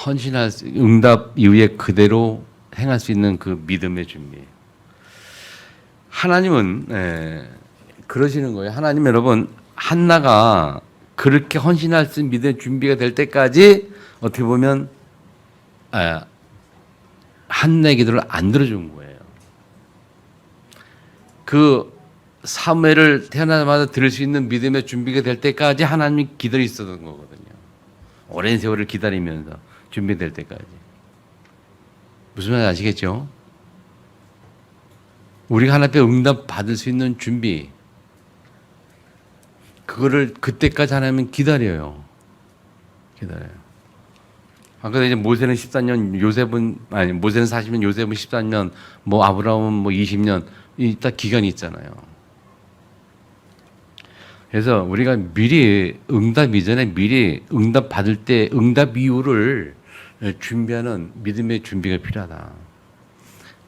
헌신할 응답 이후에 그대로 행할 수 있는 그 믿음의 준비. 하나님은 그러시는 거예요. 하나님 여러분 한나가 그렇게 헌신할 수 있는 믿음의 준비가 될 때까지 어떻게 보면 한나의 기도를 안 들어준 거예요. 그 사무엘을 태어나자마자 들을 수 있는 믿음의 준비가 될 때까지 하나님이 기다려 있었던 거거든요. 오랜 세월을 기다리면서 준비될 때까지. 무슨 말인지 아시겠죠? 우리가 하나님 앞에 응답 받을 수 있는 준비, 그거를 그때까지 하나님은 기다려요. 기다려요. 아까 이제 모세는 14년, 모세는 40년, 요셉은 14년, 아브라함은 20년, 딱 기간이 있잖아요. 그래서 우리가 미리 응답 이전에 미리 응답 받을 때 응답 이유를 준비하는 믿음의 준비가 필요하다.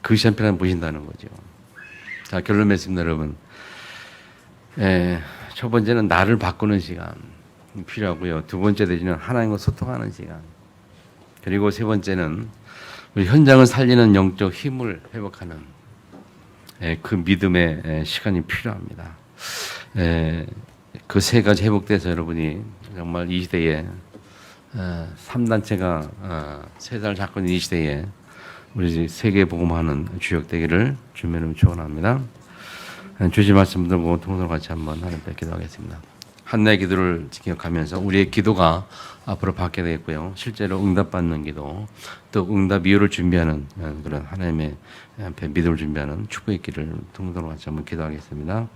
그 시간표를 보신다는 거죠. 자, 결론 맺습니다, 여러분. 첫 번째는 나를 바꾸는 시간 필요하고요. 두 번째 대지는 하나님과 소통하는 시간. 그리고 세 번째는 우리 현장을 살리는 영적 힘을 회복하는 그 믿음의 시간이 필요합니다. 그 세 가지 회복돼서 여러분이 정말 이 시대에 3단체가 세상을 잡고 있는 이 시대에 우리 세계 복음하는 주역 되기를 주님의 축원합니다. 주신 말씀 들고 통성을 같이 한번 하나님께 기도하겠습니다. 한나의 기도를 기억하면서 우리의 기도가 앞으로 받게 되겠고요. 실제로 응답받는 기도, 또 응답 이후를 준비하는 그런 하나님의 앞에 믿음을 준비하는 축복의 길을 통성으로 같이 한번 기도하겠습니다.